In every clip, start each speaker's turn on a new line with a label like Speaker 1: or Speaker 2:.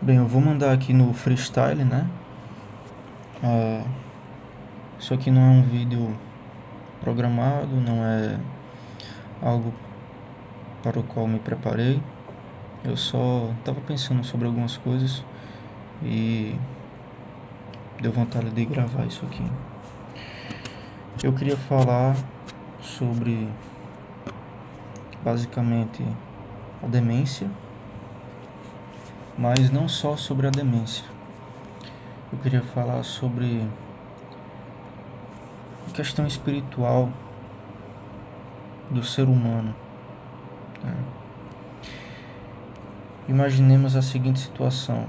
Speaker 1: Bem, eu vou mandar aqui no freestyle, né? É, Isso aqui não é um vídeo programado, não é algo para o qual me preparei. Eu só estava pensando sobre algumas coisas e deu vontade de gravar isso aqui. Eu queria falar sobre, basicamente, a demência, mas não só sobre a demência. Eu queria falar sobre a questão espiritual do ser humano, né? Imaginemos a seguinte situação.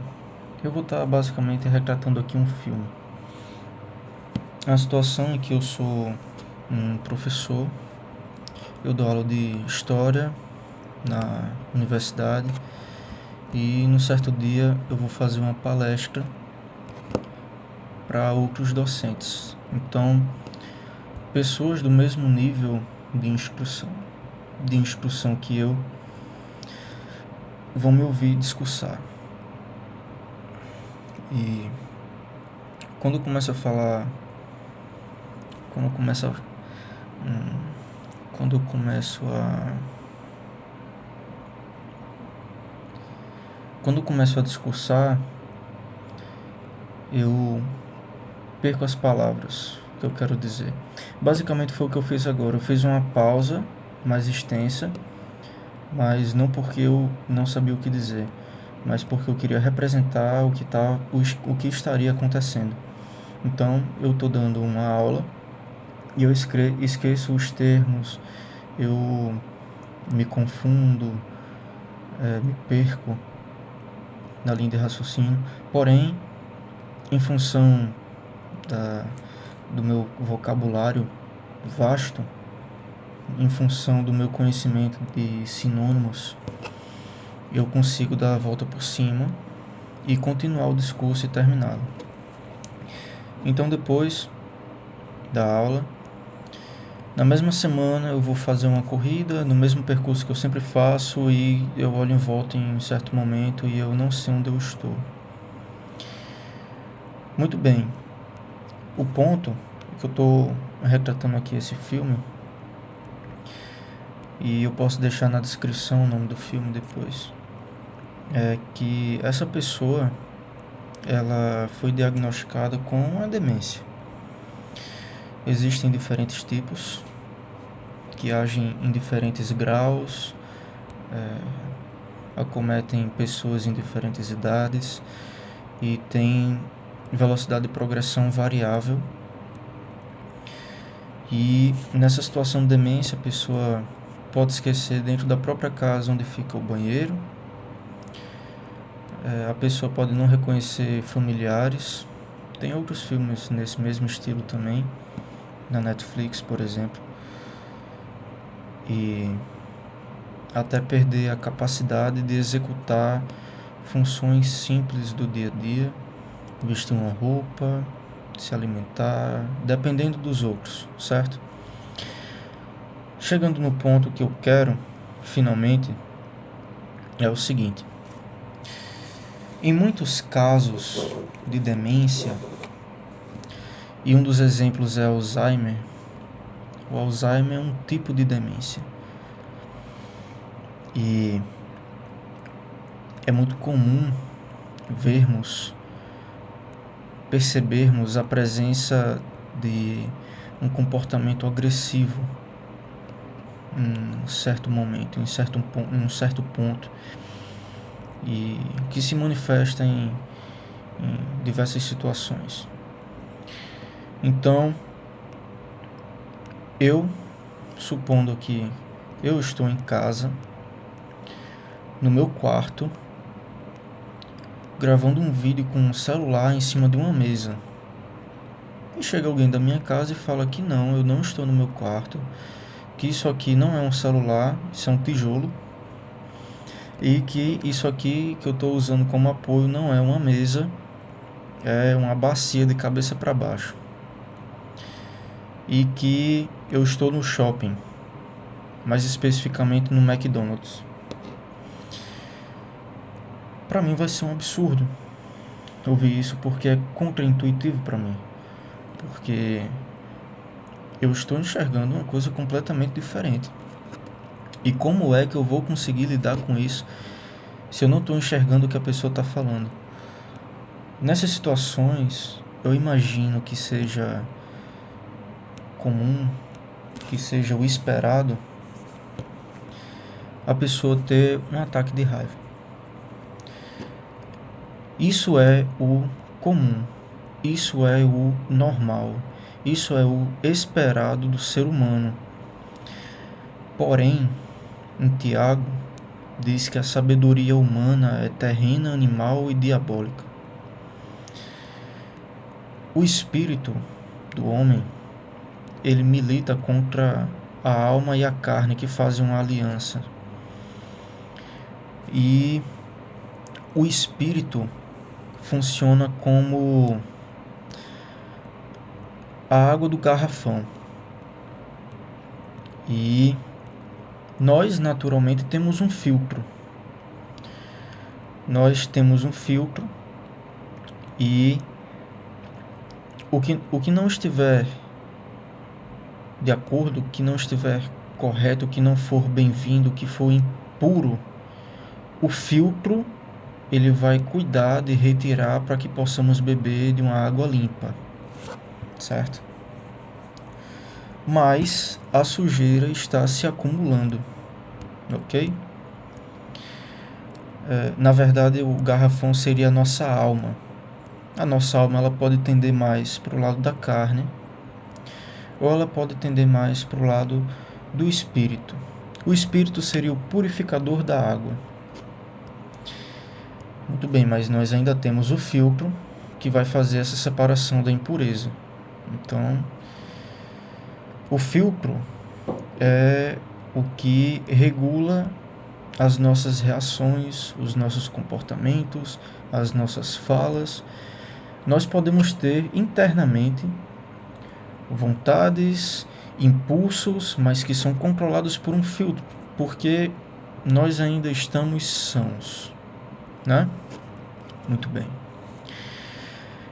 Speaker 1: Eu vou estar basicamente retratando aqui um filme. A situação em que eu sou um professor, eu dou aula de história na universidade e num certo dia eu vou fazer uma palestra para outros docentes. Então, pessoas do mesmo nível de instrução que eu vão me ouvir discursar. E quando eu começo a falar, quando eu começo a, quando eu começo a quando eu começo a discursar, eu perco as palavras que eu quero dizer. Basicamente foi o que eu fiz agora. Eu fiz uma pausa mais extensa, mas não porque eu não sabia o que dizer, mas porque eu queria representar o que estaria acontecendo. Então, eu estou dando uma aula e eu esqueço os termos, eu me confundo, me perco na linha de raciocínio. Porém, em função do meu vocabulário vasto, em função do meu conhecimento de sinônimos, eu consigo dar a volta por cima e continuar o discurso e terminá-lo. Então, depois da aula, na mesma semana eu vou fazer uma corrida no mesmo percurso que eu sempre faço e eu olho em volta em um certo momento e eu não sei onde eu estou. Muito bem, o ponto que eu estou retratando aqui esse filme, e eu posso deixar na descrição o nome do filme depois, é que essa pessoa ela foi diagnosticada com uma demência. Existem diferentes tipos que agem em diferentes graus, acometem pessoas em diferentes idades e tem velocidade de progressão variável. E nessa situação de demência, a pessoa pode esquecer dentro da própria casa onde fica o banheiro, a pessoa pode não reconhecer familiares. Tem outros filmes nesse mesmo estilo também, na Netflix, por exemplo. E até perder a capacidade de executar funções simples do dia a dia, vestir uma roupa, se alimentar, dependendo dos outros, certo? Chegando no ponto que eu quero, finalmente, é o seguinte. Em muitos casos de demência, e um dos exemplos é Alzheimer, o Alzheimer é um tipo de demência. E é muito comum percebermos a presença de um comportamento agressivo em um certo momento, em um certo ponto, e que se manifesta em diversas situações. Então, supondo que eu estou em casa, no meu quarto, gravando um vídeo com um celular em cima de uma mesa. E chega alguém da minha casa e fala que não, eu não estou no meu quarto, que isso aqui não é um celular, isso é um tijolo, e que isso aqui que eu estou usando como apoio não é uma mesa, é uma bacia de cabeça para baixo. E que eu estou no shopping, mais especificamente no McDonald's. para mim vai ser um absurdo ouvir isso, porque é contraintuitivo para mim, porque eu estou enxergando uma coisa completamente diferente. E como é que eu vou conseguir lidar com isso se eu não estou enxergando o que a pessoa está falando? Nessas situações, eu imagino que seja comum, que seja o esperado, a pessoa ter um ataque de raiva. Isso é o comum, isso é o normal, isso é o esperado do ser humano. Porém, em Tiago, diz que a sabedoria humana é terrena, animal e diabólica. O espírito do homem, ele milita contra a alma e a carne que fazem uma aliança. E o espírito funciona como a água do garrafão. E nós, naturalmente, temos um filtro. Nós temos um filtro e o que não estiver de acordo, o que não estiver correto, o que não for bem-vindo, o que for impuro, o filtro ele vai cuidar de retirar para que possamos beber de uma água limpa, certo? Mas a sujeira está se acumulando, ok? Na verdade, o garrafão seria a nossa alma. A nossa alma ela pode tender mais para o lado da carne, ou ela pode tender mais para o lado do espírito. O espírito seria o purificador da água. Muito bem, mas nós ainda temos o filtro que vai fazer essa separação da impureza. Então, o filtro é o que regula as nossas reações, os nossos comportamentos, as nossas falas. Nós podemos ter internamente vontades, impulsos, mas que são controlados por um filtro, porque nós ainda estamos sãos, né? Muito bem.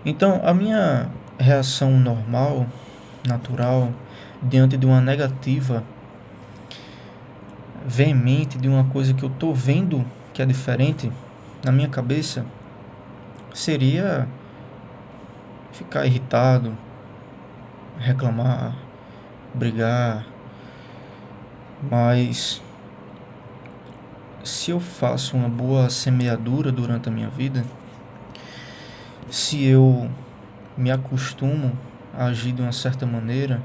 Speaker 1: Então, a minha reação normal, natural, diante de uma negativa veemente, de uma coisa que eu estou vendo que é diferente na minha cabeça, seria ficar irritado, reclamar, brigar. Mas se eu faço uma boa semeadura durante a minha vida, se eu me acostumo a agir de uma certa maneira,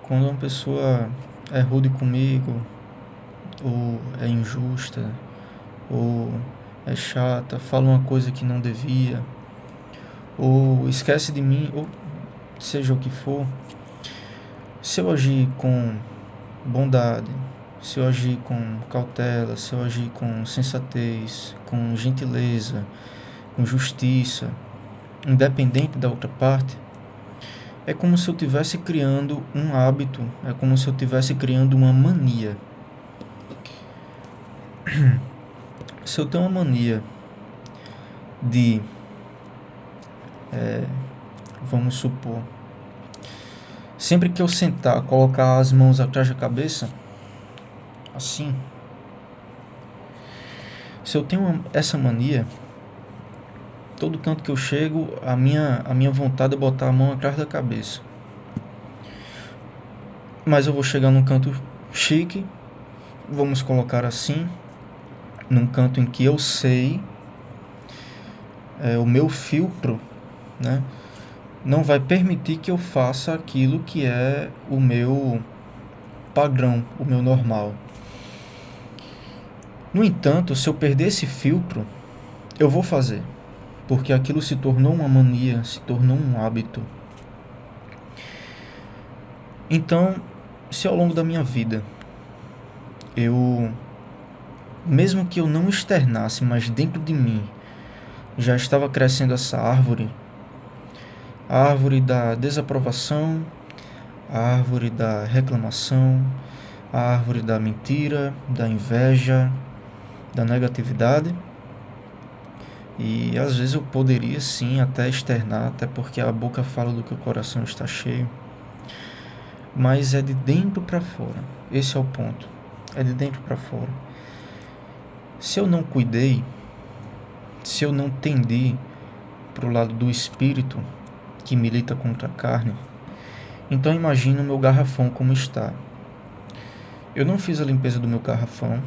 Speaker 1: quando uma pessoa é rude comigo, ou é injusta, ou é chata, fala uma coisa que não devia, ou esquece de mim, ou seja o que for, se eu agir com bondade, se eu agir com cautela, se eu agir com sensatez, com gentileza, com justiça, independente da outra parte, é como se eu estivesse criando um hábito, é como se eu estivesse criando uma mania. Se eu tenho uma mania de, vamos supor, sempre que eu sentar, colocar as mãos atrás da cabeça, assim, se eu tenho essa mania, todo canto que eu chego, a minha vontade é botar a mão atrás da cabeça. Mas eu vou chegar num canto chique, vamos colocar assim, num canto em que eu sei, o meu filtro, né, não vai permitir que eu faça aquilo que é o meu padrão, o meu normal. No entanto, se eu perder esse filtro, eu vou fazer, porque aquilo se tornou uma mania, se tornou um hábito. Então, se ao longo da minha vida, mesmo que eu não externasse, mas dentro de mim, já estava crescendo essa árvore, a árvore da desaprovação, a árvore da reclamação, a árvore da mentira, da inveja, da negatividade, E às vezes eu poderia sim até externar, até porque a boca fala do que o coração está cheio, mas é de dentro para fora. Esse é o ponto. É de dentro para fora. Se eu não cuidei, se eu não tendi para o lado do espírito que milita contra a carne, então imagina o meu garrafão como está. Eu não fiz a limpeza do meu garrafão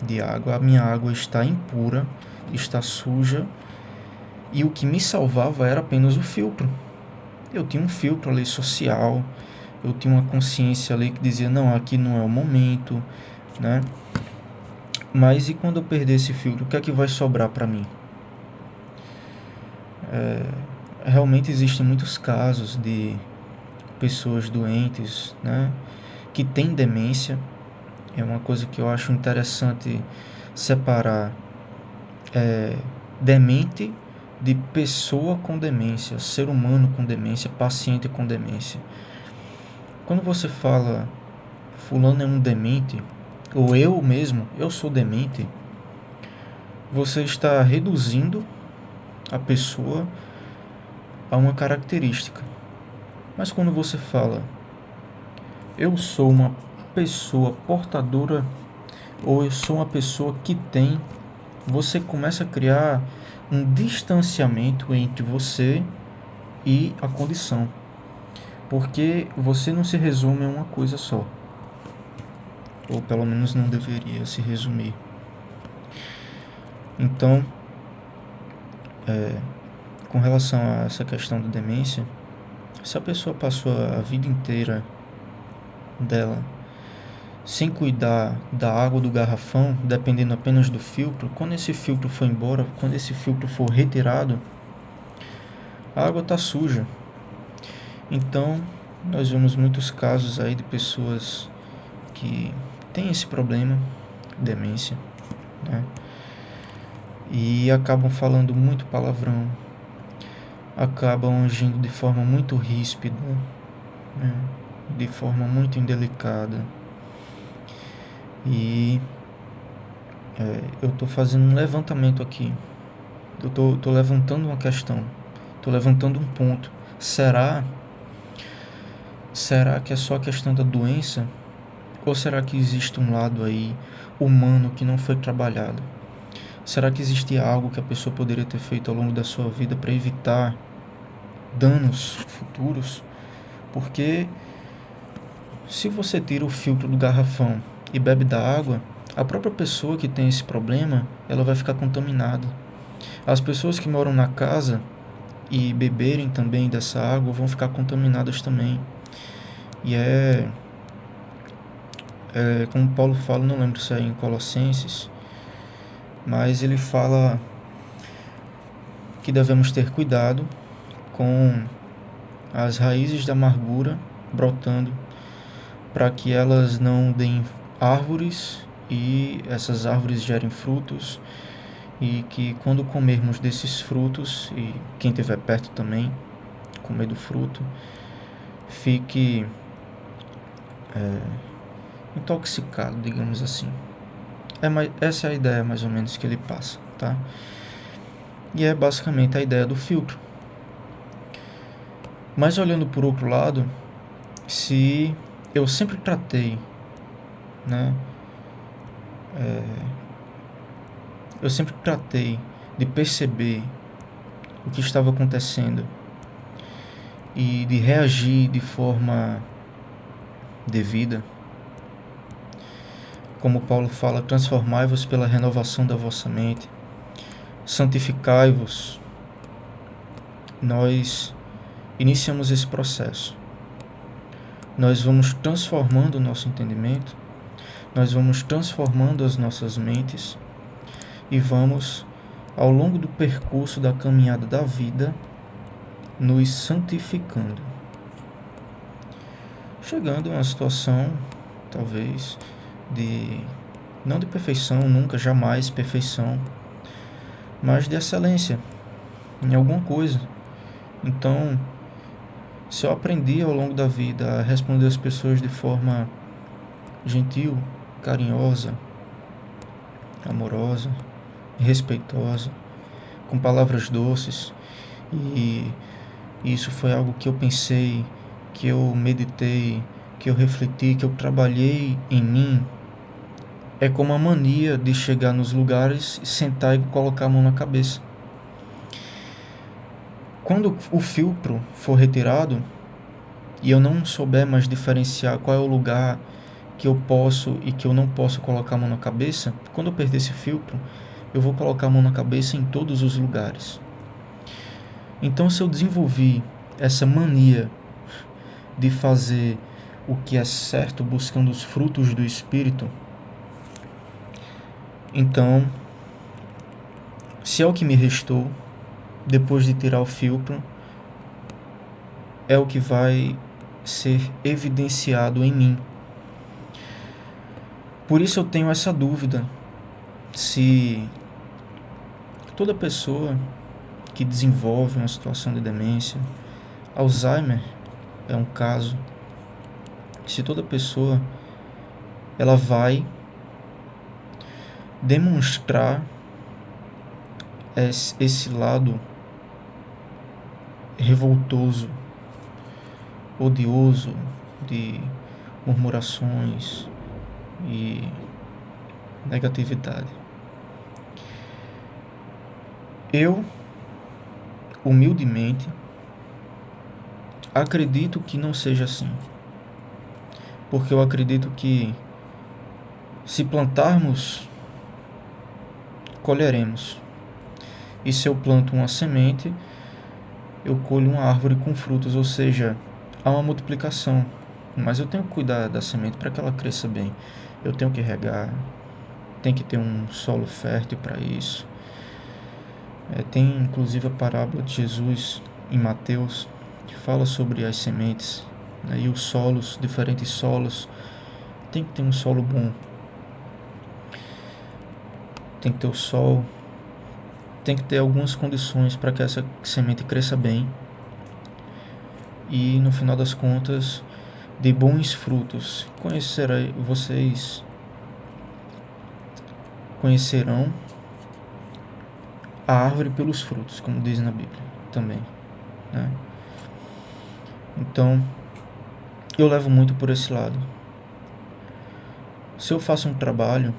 Speaker 1: de água, a minha água está impura, está suja, e o que me salvava era apenas o filtro. Eu tinha um filtro ali social, eu tinha uma consciência ali que dizia, não, aqui não é o momento, né? Mas e quando eu perder esse filtro, o que é que vai sobrar para mim? Realmente existem muitos casos de pessoas doentes, né, que têm demência. É uma coisa que eu acho interessante separar demente de pessoa com demência, ser humano com demência, paciente com demência. Quando você fala fulano é um demente, ou eu mesmo, eu sou demente, você está reduzindo a pessoa a uma característica. Mas quando você fala eu sou uma pessoa portadora, ou eu sou uma pessoa que tem, você começa a criar um distanciamento entre você e a condição, porque você não se resume a uma coisa só, ou pelo menos não deveria se resumir. Então, com relação a essa questão da demência, se a pessoa passou a vida inteira dela sem cuidar da água do garrafão, dependendo apenas do filtro, quando esse filtro for embora, quando esse filtro for retirado, a água está suja. Então, nós vemos muitos casos aí de pessoas que têm esse problema, demência, né? E acabam falando muito palavrão, acabam agindo de forma muito ríspida, né? De forma muito indelicada. E eu estou fazendo um levantamento aqui. Eu estou levantando uma questão. Estou levantando um ponto. Será que é só a questão da doença? Ou será que existe um lado aí humano que não foi trabalhado? Será que existe algo que a pessoa poderia ter feito ao longo da sua vida para evitar danos futuros? Porque se você tira o filtro do garrafão e bebe da água, a própria pessoa que tem esse problema, ela vai ficar contaminada. As pessoas que moram na casa e beberem também dessa água vão ficar contaminadas também. E como Paulo fala, não lembro se é em Colossenses, mas ele fala que devemos ter cuidado com as raízes da amargura brotando, para que elas não deem árvores e essas árvores gerem frutos, e que quando comermos desses frutos, e quem estiver perto também comer do fruto, fique intoxicado, digamos assim. Essa é a ideia mais ou menos que ele passa, tá? E é basicamente a ideia do filtro. Mas olhando por outro lado, se eu sempre tratei, né? Eu sempre tratei de perceber o que estava acontecendo e de reagir de forma devida. Como Paulo fala, transformai-vos pela renovação da vossa mente, santificai-vos. Nós iniciamos esse processo. Nós vamos transformando o nosso entendimento, nós vamos transformando as nossas mentes e vamos, ao longo do percurso da caminhada da vida, nos santificando. Chegando a uma situação, talvez, não de perfeição, nunca, jamais perfeição, mas de excelência em alguma coisa. Então, se eu aprendi ao longo da vida a responder às pessoas de forma gentil, carinhosa, amorosa, respeitosa, com palavras doces, e isso foi algo que eu pensei, que eu meditei, que eu refleti, que eu trabalhei em mim. É como a mania de chegar nos lugares, sentar e colocar a mão na cabeça. Quando o filtro for retirado e eu não souber mais diferenciar qual é o lugar que eu posso e que eu não posso colocar a mão na cabeça, quando eu perder esse filtro, eu vou colocar a mão na cabeça em todos os lugares. Então, se eu desenvolvi essa mania de fazer o que é certo, buscando os frutos do Espírito, então, se é o que me restou, depois de tirar o filtro, é o que vai ser evidenciado em mim. Por isso eu tenho essa dúvida se toda pessoa que desenvolve uma situação de demência, Alzheimer é um caso, se toda pessoa ela vai demonstrar esse lado revoltoso, odioso, de murmurações e negatividade. Eu, humildemente, acredito que não seja assim, porque eu acredito que se plantarmos, colheremos. E se eu planto uma semente, eu colho uma árvore com frutos, ou seja, há uma multiplicação. Mas eu tenho que cuidar da semente para que ela cresça bem. Eu tenho que regar, tem que ter um solo fértil para isso. Tem inclusive a parábola de Jesus em Mateus, que fala sobre as sementes, né, e os solos, diferentes solos. Tem que ter um solo bom, tem que ter o sol, tem que ter algumas condições para que essa semente cresça bem e, no final das contas, dê bons frutos. Vocês conhecerão a árvore pelos frutos, como diz na Bíblia também, né? Então, eu levo muito por esse lado. Se eu faço um trabalho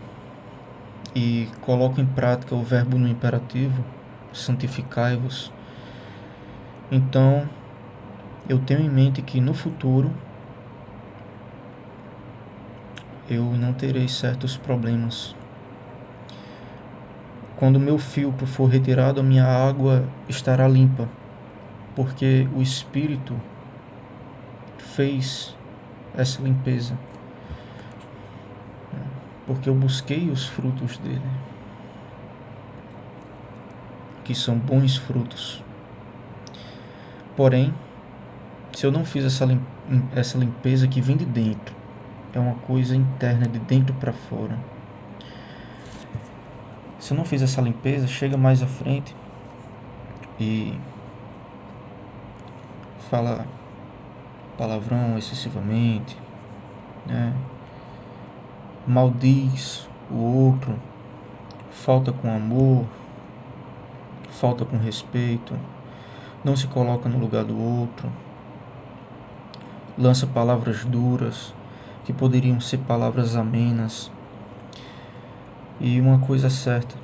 Speaker 1: e coloco em prática o verbo no imperativo, santificai-vos, então eu tenho em mente que no futuro eu não terei certos problemas. Quando o meu filtro for retirado, a minha água estará limpa, porque o Espírito fez essa limpeza, porque eu busquei os frutos dele, que são bons frutos. Porém, se eu não fiz essa limpeza que vem de dentro, é uma coisa interna, de dentro para fora. Se eu não fiz essa limpeza, chega mais à frente e fala palavrão excessivamente, né? Maldiz o outro, falta com amor, falta com respeito, não se coloca no lugar do outro, lança palavras duras que poderiam ser palavras amenas. E uma coisa é certa,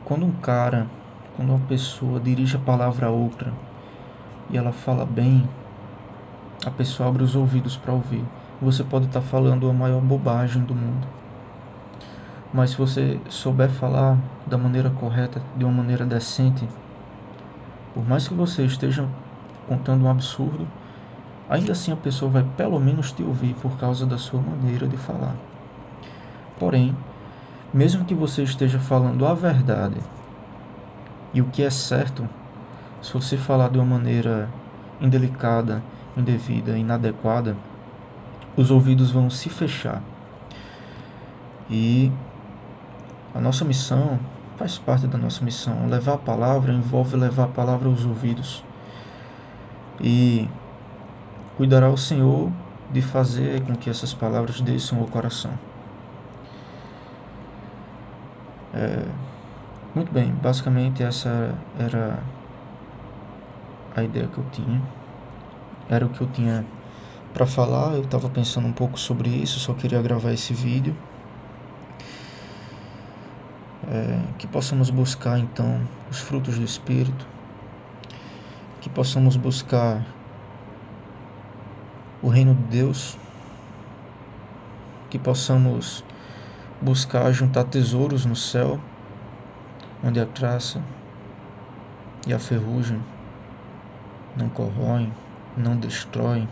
Speaker 1: quando uma pessoa dirige a palavra a outra e ela fala bem, a pessoa abre os ouvidos para ouvir. Você pode estar falando a maior bobagem do mundo, mas se você souber falar da maneira correta, de uma maneira decente, por mais que você esteja contando um absurdo, ainda assim a pessoa vai pelo menos te ouvir por causa da sua maneira de falar. Porém, mesmo que você esteja falando a verdade e o que é certo, se você falar de uma maneira indelicada, indevida, inadequada, os ouvidos vão se fechar. E a nossa missão, faz parte da nossa missão, levar a palavra envolve levar a palavra aos ouvidos. E cuidará o Senhor de fazer com que essas palavras desçam ao coração. Muito bem, basicamente essa era a ideia que eu tinha. Era o que eu tinha para falar. Eu estava pensando um pouco sobre isso, só queria gravar esse vídeo. Que possamos buscar então os frutos do Espírito, que possamos buscar o reino de Deus, que possamos buscar juntar tesouros no céu, onde a traça e a ferrugem não corroem, não destroem.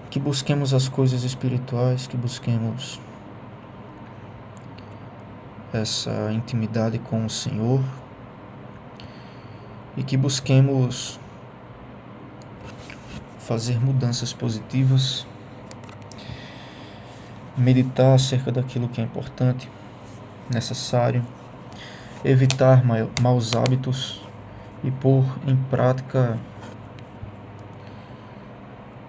Speaker 1: Que busquemos as coisas espirituais, que busquemos essa intimidade com o Senhor e que busquemos fazer mudanças positivas, meditar acerca daquilo que é importante, necessário, evitar maus hábitos e pôr em prática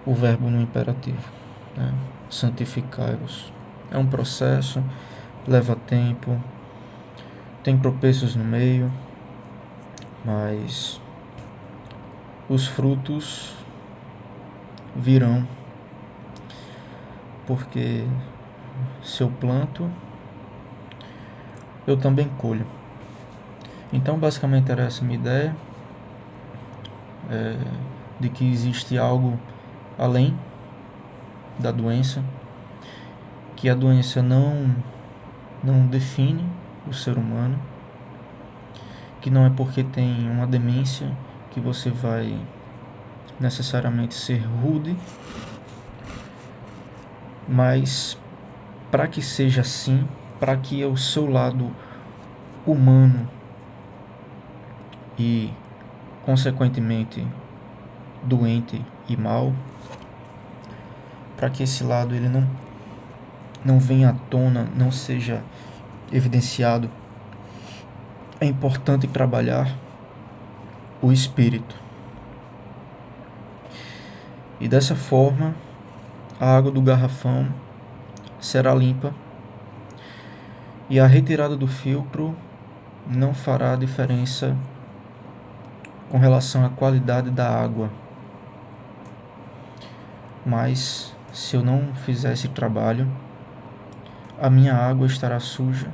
Speaker 1: o verbo no imperativo, né? Santificai-vos. É um processo, leva tempo, tem tropeços no meio, mas os frutos virão, porque se eu planto, eu também colho. Então basicamente era essa a minha ideia, de que existe algo além da doença, que a doença não define o ser humano, que não é porque tem uma demência que você vai necessariamente ser rude, mas para que seja assim, para que o seu lado humano e consequentemente doente e mal, para que esse lado ele não venha à tona, não seja evidenciado, é importante trabalhar o espírito. E dessa forma, a água do garrafão será limpa e a retirada do filtro não fará diferença com relação à qualidade da água. Mas se eu não fizer esse trabalho, a minha água estará suja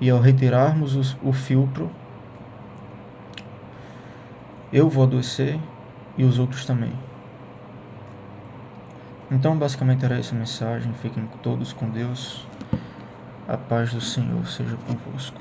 Speaker 1: e ao retirarmos o filtro, eu vou adoecer e os outros também. Então basicamente era essa a mensagem. Fiquem todos com Deus. A paz do Senhor seja convosco.